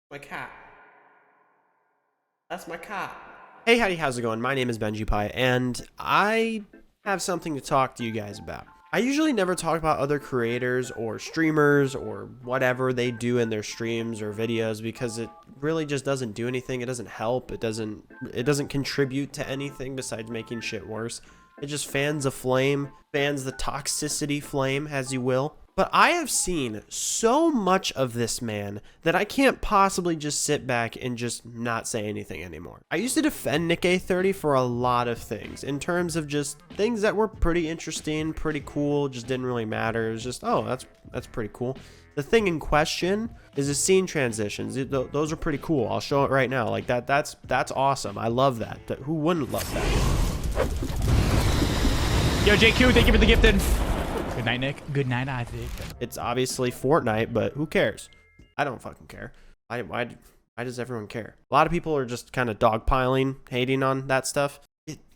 My cat. That's my cat. Hey, howdy, how's it going? My name is Bennjipie, and I have something to talk to you guys about. I usually never talk about other creators or streamers or whatever they do in their streams or videos because it really just doesn't do anything. It doesn't help. It doesn't contribute to anything besides making shit worse. It just fans a flame, fans the toxicity flame, as you will. But I have seen so much of this man that I can't possibly just sit back and just not say anything anymore. I used to defend Nick A30 for a lot of things, in terms of just things that were pretty interesting, pretty cool, just didn't really matter. It was just, oh, that's pretty cool. The thing in question is the scene transitions. Those are pretty cool. I'll show it right now. Like that's awesome. I love that. Who wouldn't love that? Yo, JQ, thank you for the gifted. Good night, Nick. Good night, Isaac. It's obviously Fortnite, but who cares? I don't fucking care. Why does everyone care? A lot of people are just kind of dogpiling, hating on that stuff.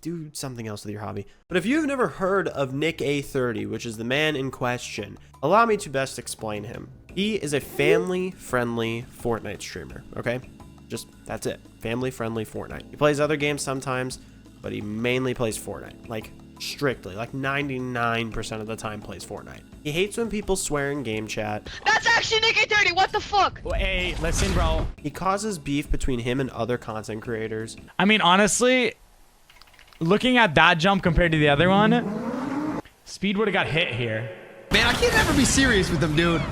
Do something else with your hobby. But if you've never heard of Nick A30, which is the man in question, allow me to best explain him. He is a family-friendly Fortnite streamer, okay? Just, that's it. Family-friendly Fortnite. He plays other games sometimes, but he mainly plays Fortnite. Like, strictly, like 99% of the time plays Fortnite. He hates when people swear in game chat. That's actually Nick A30, what the fuck? Hey, listen, bro. He causes beef between him and other content creators. I mean, honestly, looking at that jump compared to the other one, Speed would have got hit here. Man, I can't ever be serious with them, dude.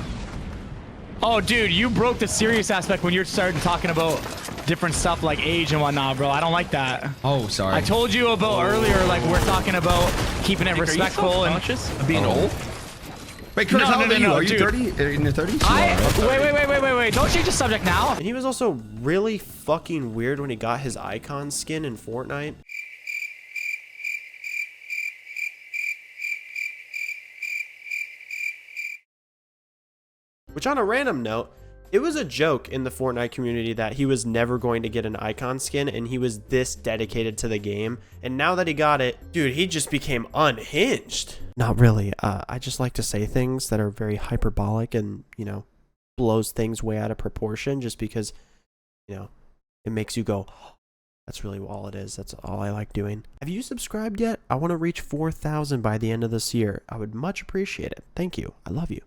Oh, dude, you broke the serious aspect when you're starting talking about different stuff like age and whatnot, bro. I don't like that. Oh, sorry. I told you about earlier, like, we're talking about keeping it Nick, respectful and of being old. Wait, Curtis, how old are you? Are you dude. 30? In your 30s? Wait. Don't change the subject now. And he was also really fucking weird when he got his icon skin in Fortnite. Which, on a random note, it was a joke in the Fortnite community that he was never going to get an icon skin and he was this dedicated to the game. And now that he got it, dude, he just became unhinged. Not really. I just like to say things that are very hyperbolic and, you know, blows things way out of proportion just because, you know, it makes you go, oh, that's really all it is. That's all I like doing. Have you subscribed yet? I want to reach 4,000 by the end of this year. I would much appreciate it. Thank you. I love you.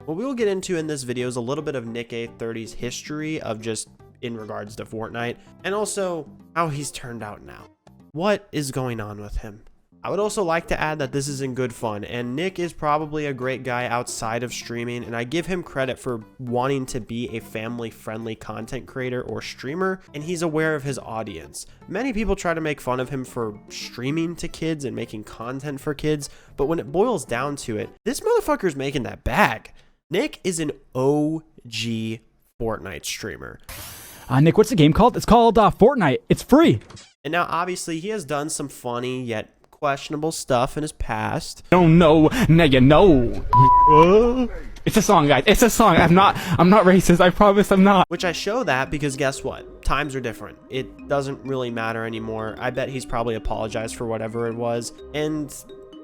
What we will get into in this video is a little bit of Nick A30's history of just in regards to Fortnite and also how he's turned out now. What is going on with him? I would also like to add that this is in good fun and Nick is probably a great guy outside of streaming and I give him credit for wanting to be a family-friendly content creator or streamer and he's aware of his audience. Many people try to make fun of him for streaming to kids and making content for kids, but when it boils down to it, this motherfucker's making that bag. Nick is an OG Fortnite streamer. Nick, what's the game called? It's called Fortnite. It's free. And now, obviously, he has done some funny yet questionable stuff in his past. Oh no, now you know. It's a song, guys. It's a song. I'm not racist. I promise I'm not. Which I show that because guess what? Times are different. It doesn't really matter anymore. I bet he's probably apologized for whatever it was. And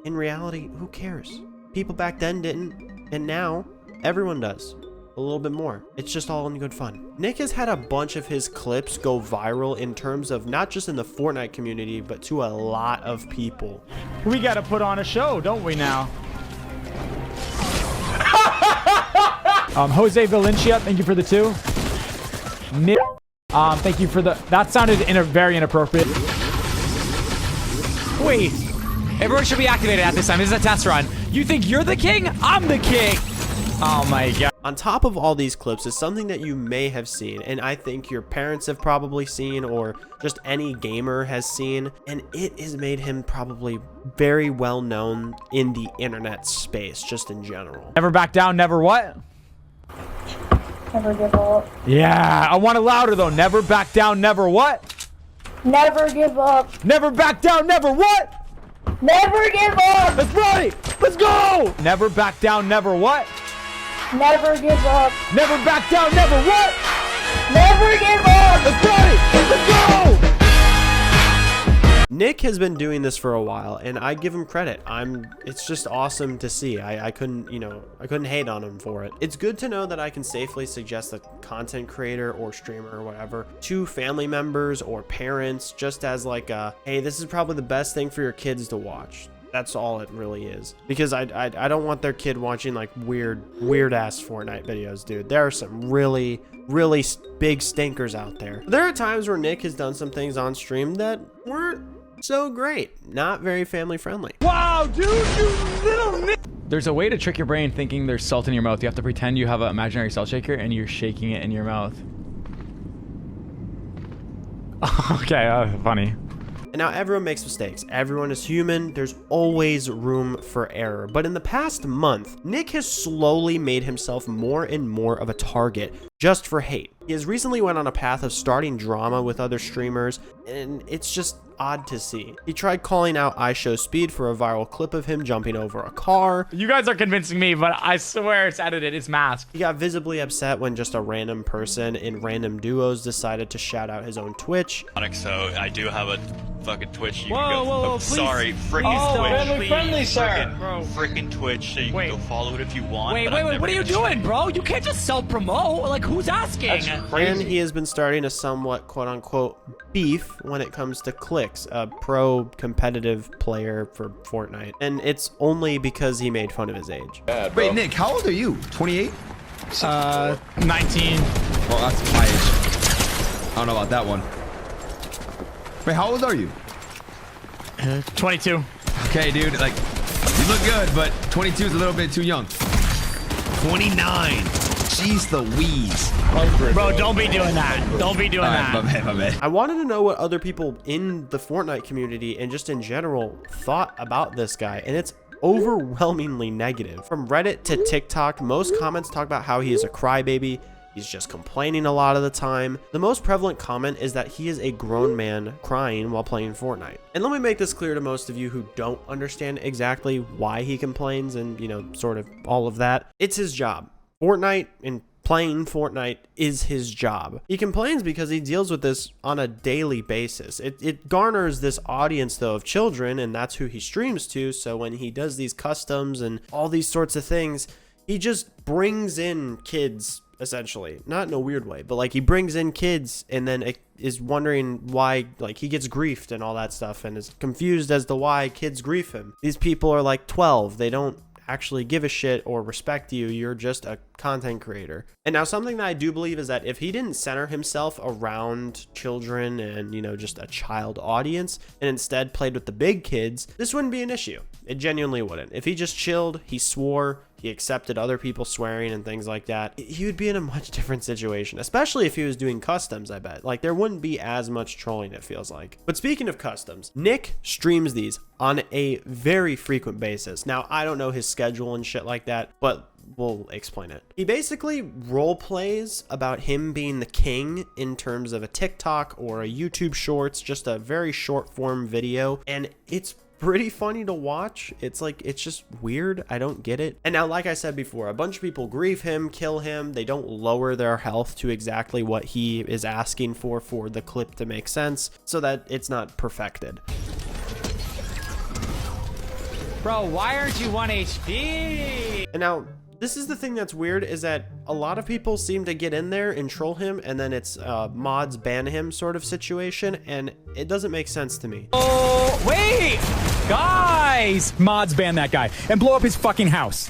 in reality, who cares? People back then didn't. And now, everyone does. A little bit more. It's just all in good fun. Nick has had a bunch of his clips go viral in terms of not just in the Fortnite community, but to a lot of people. We gotta put on a show, don't we now? Jose Valencia, thank you for the 2. Nick, thank you for the... That sounded very inappropriate. Wait. Everyone should be activated at this time. This is a test run. You think you're the king? I'm the king. Oh my god. On top of all these clips is something that you may have seen, and I think your parents have probably seen, or just any gamer has seen, and it has made him probably very well known in the internet space, just in general. Never back down, never what? Never give up. Yeah, I want it louder though. Never back down, never what? Never give up. Never back down, never what? Never give up. Let's run. Let's go. Never back down, never what? Never give up. Never back down, never what? Never give up. Let's run. Let's go. Nick has been doing this for a while, and I give him credit. It's just awesome to see. I couldn't hate on him for it. It's good to know that I can safely suggest a content creator or streamer or whatever to family members or parents, just as like hey, this is probably the best thing for your kids to watch. That's all it really is. Because I don't want their kid watching like weird ass Fortnite videos, dude. There are some really big stinkers out there. There are times where Nick has done some things on stream that weren't so great. Not very family friendly. Wow, dude, you little Nick. There's a way to trick your brain thinking there's salt in your mouth. You have to pretend you have an imaginary salt shaker and you're shaking it in your mouth. Okay, funny. And now everyone makes mistakes. Everyone is human. There's always room for error. But in the past month, Nick has slowly made himself more and more of a target just for hate. He has recently went on a path of starting drama with other streamers, and it's just odd to see. He tried calling out Isow Speed for a viral clip of him jumping over a car. You guys are convincing me, but I swear it's edited. It's masked. He got visibly upset when just a random person in random duos decided to shout out his own Twitch. So I do have a fucking Twitch. You Whoa, can go. whoa, whoa, I'm please. sorry, freaking Oh, Twitch. family friendly, sir. Freaking Twitch. So you Wait. can go follow it if you want. Wait, but I'm never what are you gonna doing, bro? You can't just self-promote. Like, who's asking? And he has been starting a somewhat quote-unquote beef when it comes to Clicks, a pro competitive player for Fortnite. And it's only because he made fun of his age. Wait, Nick, how old are you? 28? 19. Well, that's my age. I don't know about that one. Wait, how old are you? 22. Okay, dude, like, you look good, but 22 is a little bit too young. 29. Jeez Louise. Bro, don't be doing that. Don't be doing that. My bad. I wanted to know what other people in the Fortnite community and just in general thought about this guy, and it's overwhelmingly negative. From Reddit to TikTok, most comments talk about how he is a crybaby. He's just complaining a lot of the time. The most prevalent comment is that he is a grown man crying while playing Fortnite. And let me make this clear to most of you who don't understand exactly why he complains and, you know, sort of all of that. It's his job. Fortnite and playing Fortnite is his job. He complains because he deals with this on a daily basis. It garners this audience though of children, and that's who he streams to. So when he does these customs and all these sorts of things, he just brings in kids, essentially. Not in a weird way, but like he brings in kids and then is wondering why, like, he gets griefed and all that stuff and is confused as to why kids grief him. These people are like 12. They don't actually give a shit or respect you. You're just a content creator. And now something that I do believe is that if he didn't center himself around children and, you know, just a child audience and instead played with the big kids, this wouldn't be an issue. It genuinely wouldn't. If he just chilled, he swore, he accepted other people swearing and things like that, he would be in a much different situation, especially if he was doing customs, I bet. Like, there wouldn't be as much trolling, it feels like. But speaking of customs, Nick streams these on a very frequent basis. Now, I don't know his schedule and shit like that, but we'll explain it. He basically role plays about him being the king in terms of a TikTok or a YouTube Shorts, just a very short form video, and it's pretty funny to watch. It's like, it's just weird. I don't get it. And now, like I said before, a bunch of people grieve him, kill him. They don't lower their health to exactly what he is asking for the clip to make sense, so that it's not perfected. Bro, why aren't you 1 HP? And now, this is the thing that's weird, is that a lot of people seem to get in there and troll him, and then it's mods ban him sort of situation, and it doesn't make sense to me. Oh, wait! Guys! Mods ban that guy and blow up his fucking house.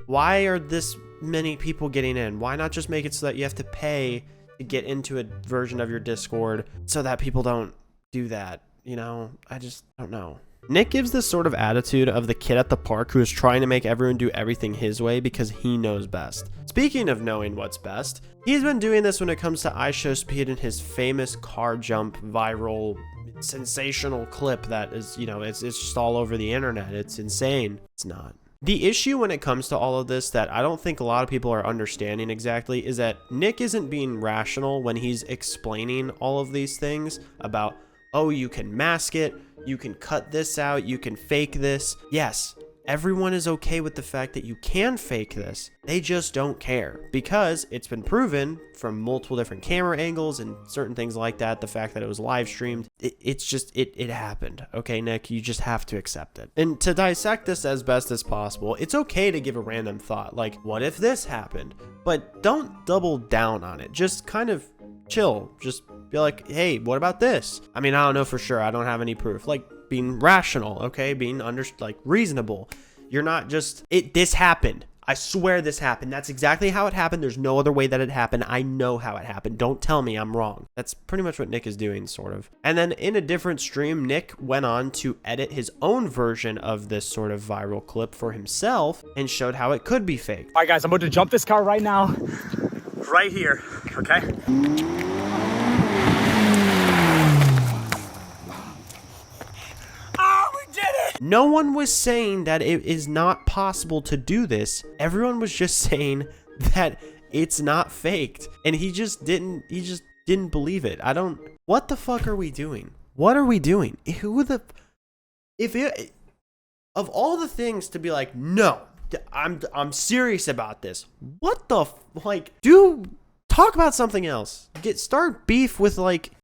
Why are this many people getting in? Why not just make it so that you have to pay to get into a version of your Discord so that people don't do that? You know, I just don't know. Nick gives this sort of attitude of the kid at the park who is trying to make everyone do everything his way because he knows best. Speaking of knowing what's best, he's been doing this when it comes to Isow Speed and his famous car jump viral sensational clip that is, you know, it's just all over the internet. It's insane. It's not. The issue when it comes to all of this that I don't think a lot of people are understanding exactly is that Nick isn't being rational when he's explaining all of these things about, oh, you can mask it, you can cut this out, you can fake this. Yes, Everyone is okay with the fact that you can fake this. They just don't care because it's been proven from multiple different camera angles and certain things like that. The fact that it was live streamed, it happened. Okay, Nick, you just have to accept it. And to dissect this as best as possible, it's okay to give a random thought like, what if this happened? But don't double down on it. Just kind of chill. Just be like, hey, what about this? I mean, I don't know for sure. I don't have any proof. Like, being rational, okay? Being reasonable. You're not just, this happened. I swear this happened. That's exactly how it happened. There's no other way that it happened. I know how it happened. Don't tell me I'm wrong. That's pretty much what Nick is doing, sort of. And then in a different stream, Nick went on to edit his own version of this sort of viral clip for himself and showed how it could be faked. All right, guys, I'm about to jump this car right now. Right here, okay? No one was saying that it is not possible to do this. Everyone was just saying that it's not faked. And he just didn't believe it. What the fuck are we doing? What are we doing? Of all the things to be like, no, I'm serious about this. What the, talk about something else. Start beef with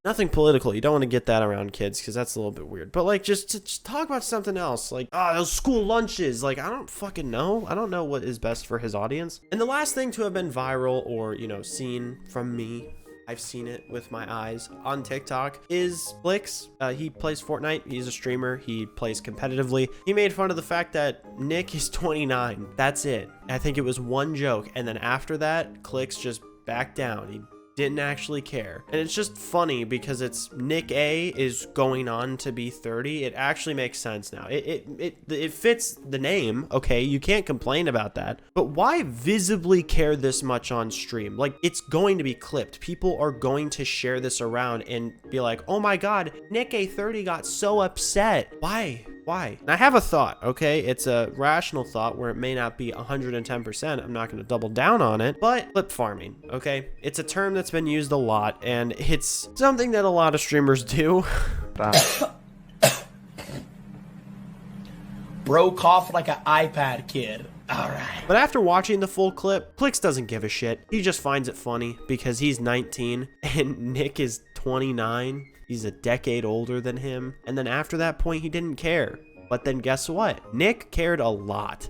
nothing political. You don't want to get that around kids because that's a little bit weird. But just talk about something else. Those school lunches. I don't fucking know. I don't know what is best for his audience. And the last thing to have been viral or, seen from me, I've seen it with my eyes on TikTok, is Flix. He plays Fortnite. He's a streamer. He plays competitively. He made fun of the fact that Nick is 29. That's it. I think it was one joke. And then after that, Clicks just back down. He didn't actually care. And it's just funny because it's Nick A is going on to be 30. It actually makes sense now. It fits the name. Okay, you can't complain about that. But why visibly care this much on stream? It's going to be clipped. People are going to share this around and be like, oh my god, Nick A 30 got so upset. Why? And I have a thought, okay? It's a rational thought where it may not be 110%. I'm not going to double down on it, but clip farming, okay? It's a term that's been used a lot, and it's something that a lot of streamers do. Bro coughed like an iPad kid. All right. But after watching the full clip, Clicks doesn't give a shit. He just finds it funny because he's 19 and Nick is 29. He's a decade older than him. And then after that point, he didn't care. But then guess what? Nick cared a lot.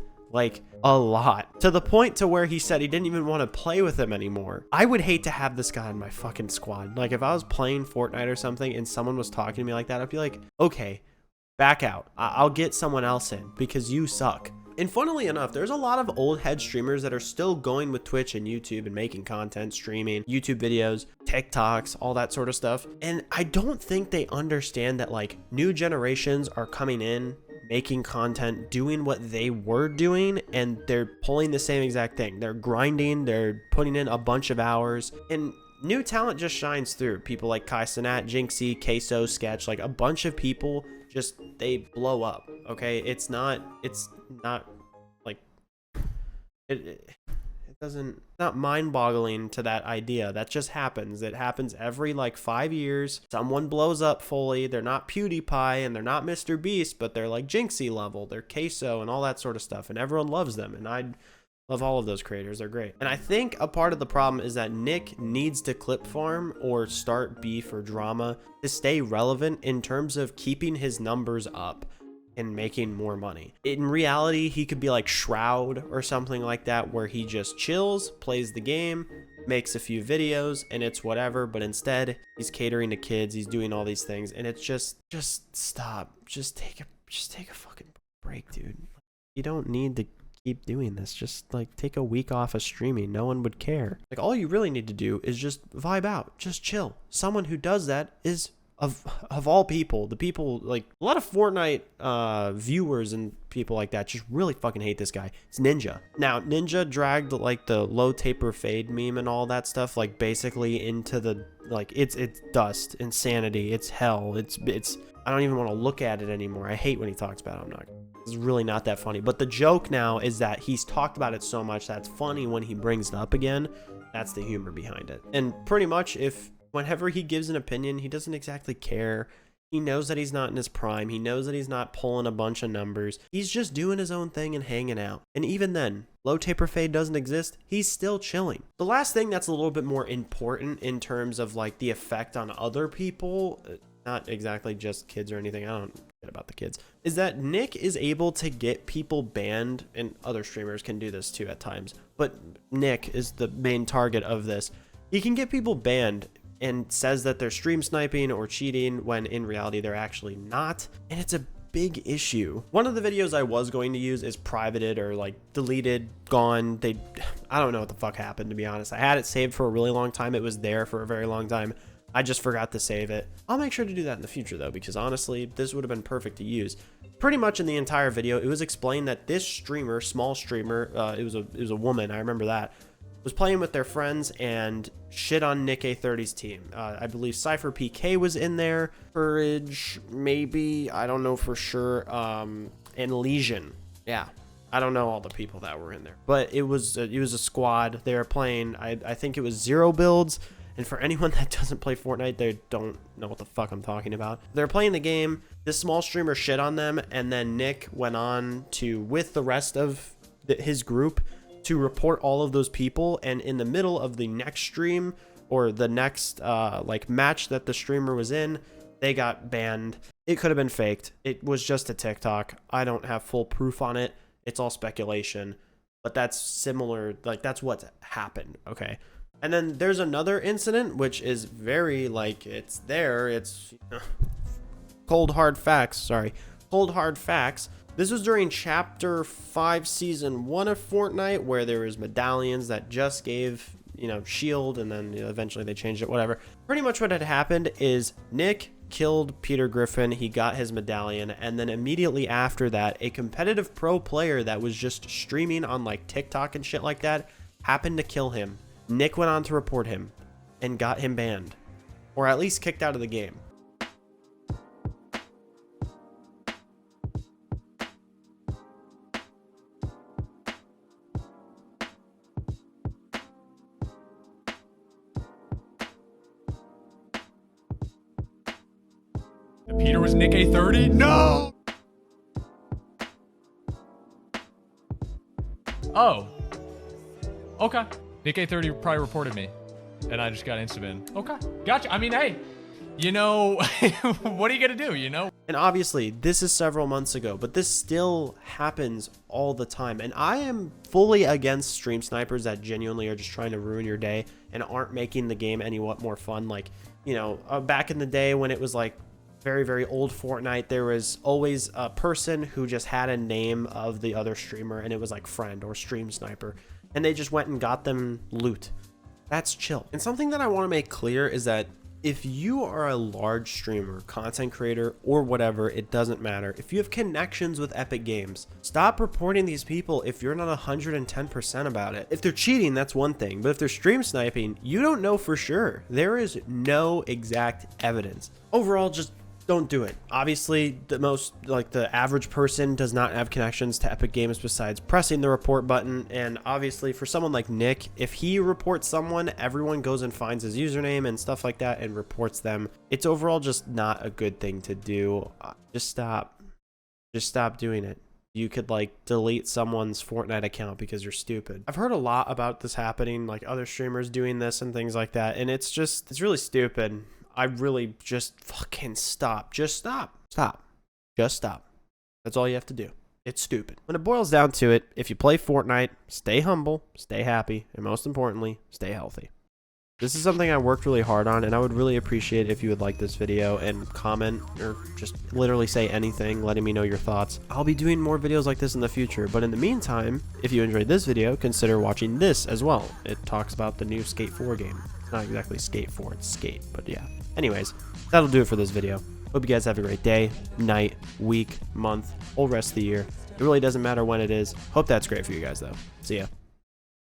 A lot. To the point to where he said he didn't even want to play with him anymore. I would hate to have this guy in my fucking squad. If I was playing Fortnite or something and someone was talking to me like that, I'd be like, okay, back out. I'll get someone else in because you suck. And funnily enough, there's a lot of old head streamers that are still going with Twitch and YouTube and making content, streaming, YouTube videos, TikToks, all that sort of stuff. And I don't think they understand that new generations are coming in, making content, doing what they were doing, and they're pulling the same exact thing. They're grinding, they're putting in a bunch of hours, and new talent just shines through. People like Kai Cenat, Jinxie, Queso, Sketch, a bunch of people just, they blow up, okay? It's not not mind-boggling to that idea. That just happens. It happens every 5 years. Someone blows up fully. They're not PewDiePie and they're not Mr. Beast, but they're Jinxie level. They're Queso and all that sort of stuff, and everyone loves them. And I love all of those creators. They're great. And I think a part of the problem is that Nick needs to clip farm or start beef or drama to stay relevant in terms of keeping his numbers up and making more money. In reality, he could be like Shroud or something like that, where he just chills, plays the game, makes a few videos, and it's whatever. But instead, he's catering to kids, he's doing all these things, and it's just stop. Just take a fucking break, dude. You don't need to keep doing this. Just take a week off of streaming. No one would care. All you really need to do is just vibe out, just chill. Someone who does that is of all people, the people a lot of Fortnite viewers and people like that just really fucking hate this guy. It's Ninja. Now Ninja dragged the low taper fade meme and all that stuff basically into the it's dust, insanity, it's hell, it's I don't even want to look at it anymore. I hate when he talks about it. It's really not that funny. But the joke now is that he's talked about it so much that's funny when he brings it up again. That's the humor behind it. And pretty much whenever he gives an opinion, he doesn't exactly care. He knows that he's not in his prime. He knows that he's not pulling a bunch of numbers. He's just doing his own thing and hanging out. And even then, low taper fade doesn't exist. He's still chilling. The last thing that's a little bit more important in terms of like the effect on other people, not exactly just kids or anything, I don't care about the kids, is that Nick is able to get people banned, and other streamers can do this too at times, but Nick is the main target of this. He can get people banned and says that they're stream sniping or cheating when in reality they're actually not, and it's a big issue. One of the videos I was going to use is privated or like deleted, gone. I don't know what the fuck happened, to be honest. I had it saved for a really long time. It was there for a very long time. I just forgot to save it. I'll make sure to do that in the future though, because honestly, this would have been perfect to use. Pretty much in the entire video, it was explained that this streamer, small streamer, it was a woman, I remember that, was playing with their friends and shit on Nick A30's team. I believe Cypher PK was in there, Courage, maybe, I don't know for sure, and Legion. Yeah, I don't know all the people that were in there, but it was a squad. They were playing, I think it was 0 builds. And for anyone that doesn't play Fortnite, they don't know what the fuck I'm talking about. They're playing the game, this small streamer shit on them, and then Nick went on to, with the rest of his group, to report all of those people. And in the middle of the next stream, or the next like match that the streamer was in, they got banned. It could have been faked. It was just a TikTok. I don't have full proof on it. It's all speculation. But that's similar, like that's what happened, okay? And then there's another incident, which is very, like, it's there. It's cold hard facts. Sorry. Cold hard facts. This was during Chapter 5, Season 1 of Fortnite, where there was medallions that just gave, you know, shield, and then eventually they changed it, whatever. Pretty much what had happened is Nick killed Peter Griffin. He got his medallion, and then immediately after that, a competitive pro player that was just streaming on, like, TikTok and shit like that happened to kill him. Nick went on to report him and got him banned, or at least kicked out of the game. Peter was Nick A30? No! Oh. Okay. Nick A30 probably reported me, and I just got insta-ban. Okay, gotcha. I mean, hey, you know, what are you gonna do, you know? And obviously, this is several months ago, but this still happens all the time. And I am fully against stream snipers that genuinely are just trying to ruin your day and aren't making the game any more fun. Like, you know, back in the day when it was like very, very old Fortnite, there was always a person who just had a name of the other streamer, and it was like friend or stream sniper. And they just went and got them loot. That's chill. And something that I want to make clear is that if you are a large streamer, content creator, or whatever, it doesn't matter. If you have connections with Epic Games, stop reporting these people if you're not 110% about it. If they're cheating, that's one thing. But if they're stream sniping, you don't know for sure. There is no exact evidence. Overall, just don't do it. Obviously, the average person does not have connections to Epic Games besides pressing the report button. And obviously for someone like Nick, if he reports someone, everyone goes and finds his username and stuff like that and reports them. It's overall just not a good thing to do. Just stop doing it. You could like delete someone's Fortnite account because you're stupid. I've heard a lot about this happening, like other streamers doing this and things like that. And it's really stupid. I really just fucking stop. Just stop. Just stop. That's all you have to do. It's stupid. When it boils down to it, if you play Fortnite, stay humble, stay happy, and most importantly, stay healthy. This is something I worked really hard on, and I would really appreciate if you would like this video and comment or just literally say anything, letting me know your thoughts. I'll be doing more videos like this in the future, but in the meantime, if you enjoyed this video, consider watching this as well. It talks about the new Skate 4 game. It's not exactly Skate 4, it's Skate, but yeah. Anyways, that'll do it for this video. Hope you guys have a great day, night, week, month, whole rest of the year. It really doesn't matter when it is. Hope that's great for you guys though. See ya.